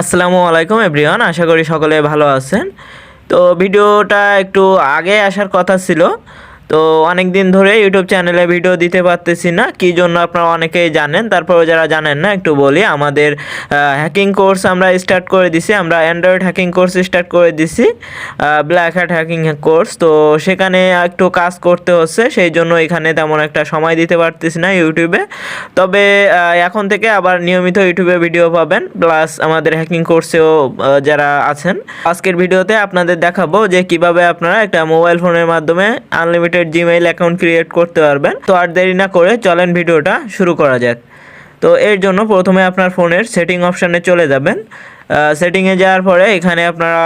আসসালামু আলাইকুম এভরিওয়ান, আশা করি সকলে ভালো আছেন। তো ভিডিওটা একটু আগে আসার কথা ছিল, তো অনেক দিন ধরে ইউটিউব চ্যানেলে ভিডিও দিতে পারতেছি না, কী জন্য আপনারা অনেকেই জানেন। তারপরে যারা জানেন না একটু বলি, আমাদের হ্যাকিং কোর্স আমরা স্টার্ট করে দিছি। আমরা অ্যান্ড্রয়েড হ্যাকিং কোর্স স্টার্ট করে দিছি, ব্ল্যাক হ্যাট হ্যাকিং কোর্স। তো সেখানে একটু কাজ করতে হচ্ছে, সেই জন্য এখানে তেমন একটা সময় দিতে পারতেছি না ইউটিউবে। তবে এখন থেকে আবার নিয়মিত ইউটিউবে ভিডিও পাবেন, প্লাস আমাদের হ্যাকিং কোর্সেও যারা আছেন। আজকের ভিডিওতে আপনাদের দেখাবো যে কিভাবে আপনারা একটা মোবাইল ফোনের মাধ্যমে আনলিমিটেড জিমেইল অ্যাকাউন্ট ক্রিয়েট করতে পারবেন। তো আর দেরি না করে চলেন ভিডিওটা শুরু করা যাক। তো এর জন্য প্রথমে আপনার ফোনের সেটিং অপশানে চলে যাবেন। সেটিংয়ে যাওয়ার পরে এখানে আপনারা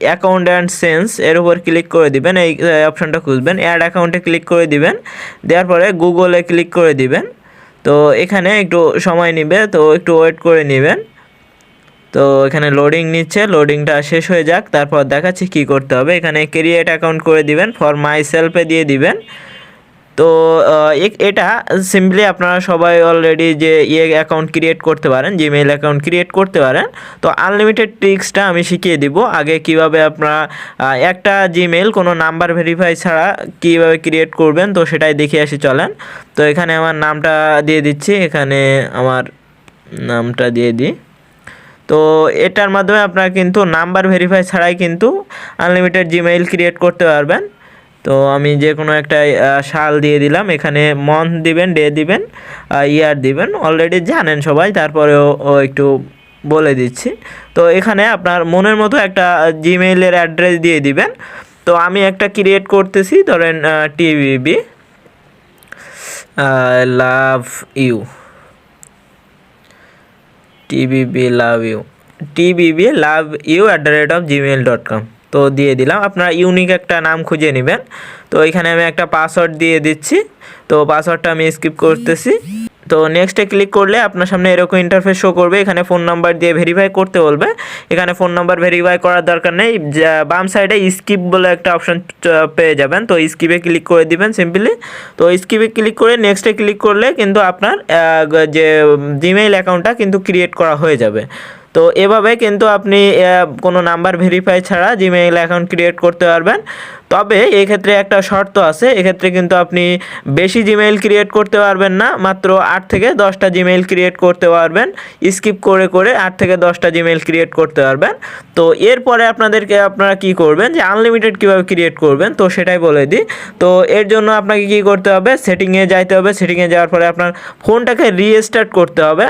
অ্যাকাউন্ট অ্যান্ড সেন্স এর উপর ক্লিক করে দিবেন। এই অপশানটা খুঁজবেন, অ্যাড অ্যাকাউন্টে ক্লিক করে দিবেন। দেওয়ার পরে গুগলে ক্লিক করে দিবেন। তো এখানে একটু সময় নেবে, তো একটু ওয়েট করে নেবেন। তো এখানে লোডিং নিচ্ছে, লোডিংটা শেষ হয়ে যাক, তারপর দেখাচ্ছি কি করতে হবে। এখানে ক্রিয়েট অ্যাকাউন্ট করে দিবেন, ফর মাই সেলফে দিয়ে দিবেন। তো এটা সিম্পলি আপনারা সবাই অলরেডি যে অ্যাকাউন্ট ক্রিয়েট করতে পারেন, জিমেইল অ্যাকাউন্ট ক্রিয়েট করতে পারেন। তো আনলিমিটেড ট্রিক্সটা আমি শিখিয়ে দিব। আগে কিভাবে আপনারা একটা জিমেইল কোনো নাম্বার ভেরিফাই ছাড়া কীভাবে ক্রিয়েট করবেন, তো সেটাই দেখিয়ে আসি চলেন। তো এখানে আমার নামটা দিয়ে দিচ্ছি, এখানে আমার নামটা দিয়ে দিই। তো এটার মাধ্যমে আপনারা কিন্তু নাম্বার ভেরিফাই ছাড়াই কিন্তু আনলিমিটেড জিমেইল ক্রিয়েট করতে পারবেন। তো আমি যে কোনো একটা সাল দিয়ে দিলাম, এখানে মান্থ দিবেন, ডে দিবেন, ইয়ার দিবেন, অলরেডি জানেন সবাই, তারপরেও একটু বলে দিচ্ছি। তো এখানে আপনার মনের মতো একটা জিমেইলের অ্যাড্রেস দিয়ে দিবেন। তো আমি একটা ক্রিয়েট করতেছি, ধরেন টিবিবি লাভ ইউ, tbblove@gmail.com। তো দিয়ে দিলাম, আপনারা ইউনিক একটা নাম খুঁজে নেবেন। তো এখানে আমি একটা পাসওয়ার্ড দিয়ে দিচ্ছি, তো পাসওয়ার্ডটা আমি স্কিপ করতেছি। তো নেক্সটে ক্লিক করলে আপনার সামনে এরকম ইন্টারফেস শো করবে। এখানে ফোন নাম্বার দিয়ে ভেরিফাই করতে বলবে। এখানে ফোন নাম্বার ভেরিফাই করার দরকার নেই, বাম সাইডে স্কিপ বলে একটা অপশান পেয়ে যাবেন। তো স্কিপে ক্লিক করে দিবেন সিম্পলি। তো স্কিপে ক্লিক করে নেক্সটে ক্লিক করলে কিন্তু আপনার যে জিমেইল অ্যাকাউন্টটা কিন্তু ক্রিয়েট করা হয়ে যাবে। তো এভাবে কিন্তু আপনি কোনো নাম্বার ভেরিফাই ছাড়া জিমেইল অ্যাকাউন্ট ক্রিয়েট করতে পারবেন। তবে এক্ষেত্রে একটা শর্ত আছে, এক্ষেত্রে কিন্তু আপনি বেশি জিমেইল ক্রিয়েট করতে পারবেন না, মাত্র 8 থেকে 10টা জিমেইল ক্রিয়েট করতে পারবেন। স্কিপ করে করে 8 থেকে 10টা জিমেইল ক্রিয়েট করতে পারবেন। তো এরপরে আপনারা কি করবেন, যে আনলিমিটেড কীভাবে ক্রিয়েট করবেন, তো সেটাই বলে দিই। তো এর জন্য আপনাকে কি করতে হবে, সেটিংয়ে যাইতে হবে। সেটিংয়ে যাওয়ার পরে আপনার ফোনটাকে রিস্টার্ট করতে হবে।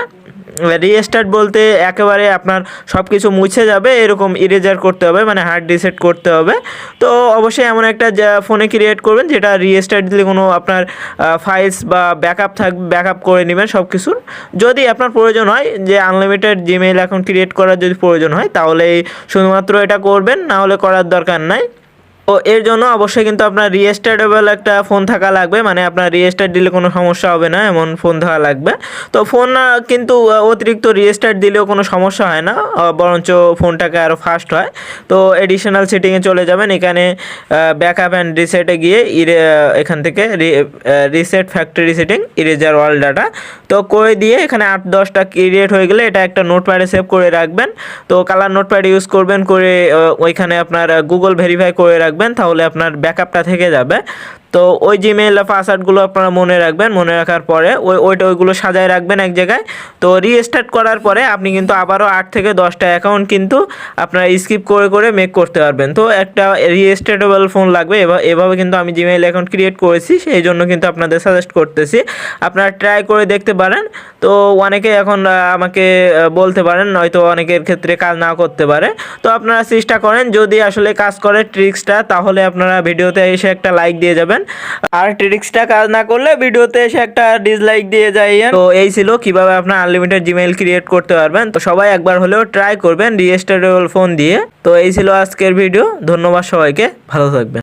রিস্টার্ট বলতে একেবারে আপনার সব কিছু মুছে যাবে এরকম ইরেজার করতে হবে, মানে হার্ড রিসেট করতে হবে। তো অবশ্যই এমন একটা ফোনে ক্রিয়েট করবেন যেটা রিস্টার্ট দিলে কোনো আপনার ফাইলস বা ব্যাকআপ করে নেবেন সব কিছুর। যদি আপনার প্রয়োজন হয় যে আনলিমিটেড জিমেইল অ্যাকাউন্ট ক্রিয়েট করার যদি প্রয়োজন হয়, তাহলে শুধুমাত্র এটা করবেন, না হলে করার দরকার নাই। তো এর জন্য অবশ্যই কিন্তু আপনার রিস্টার্টেবল একটা ফোন থাকা লাগবে, মানে আপনার রিস্টার্ট দিলে কোনো সমস্যা হবে না এমন ফোন থাকা লাগবে। তো ফোন কিন্তু অতিরিক্ত রিস্টার্ট দিলেও কোনো সমস্যা হয় না, বরঞ্চ ফোনটাকে আরও ফাস্ট হয়। তো এডিশনাল সেটিংয়ে চলে যাবেন, এখানে ব্যাকআপ অ্যান্ড রিসেটে গিয়ে এখান থেকে reset factory setting eraser all data তো করে দিয়ে এখানে 8-10টা ক্রিয়েট হয়ে গেলে এটা একটা নোটপ্যাডে সেভ করে রাখবেন। তো কালার নোটপ্যাড ইউজ করবেন, করে ওইখানে আপনার গুগল ভেরিফাই করে রাখবেন, তাহলে আপনার ব্যাকআপটা থেকে যাবে। তো ওই জিমেইল পাসওয়ার্ডগুলো আপনারা মনে রাখবেন, মনে রাখার পরে ওইগুলো সাজায় রাখবেন এক জায়গায়। তো রিস্টার্ট করার পরে আপনি কিন্তু আবারও 8 থেকে 10টা অ্যাকাউন্ট কিন্তু আপনারা স্কিপ করে করে মেক করতে পারবেন। তো একটা রিস্টার্টেবল ফোন লাগবে, এভাবে কিন্তু আমি জিমেইল অ্যাকাউন্ট ক্রিয়েট করেছি, সেই জন্য কিন্তু আপনাদের সাজেস্ট করতেছি, আপনারা ট্রাই করে দেখতে পারেন। তো অনেকে এখন আমাকে বলতে পারেন, হয়তো অনেকের ক্ষেত্রে কাজ না করতে পারে। তো আপনারা চেষ্টা করেন, যদি আসলে কাজ করে ট্রিক্সটা, তাহলে আপনারা ভিডিওতে এসে একটা লাইক দিয়ে যাবেন। আর ট্রিক্সটা কাজ না করলে ভিডিওতে এসে একটা ডিসলাইক দিয়ে যাইয়েন। তো এই ছিল কিভাবে আপনার আনলিমিটেড জিমেইল ক্রিয়েট করতে পারবেন। তো সবাই একবার হলেও ট্রাই করবেন রিস্টার্টেবল ফোন দিয়ে। তো এই ছিল আজকের ভিডিও, ধন্যবাদ সবাইকে, ভালো থাকবেন।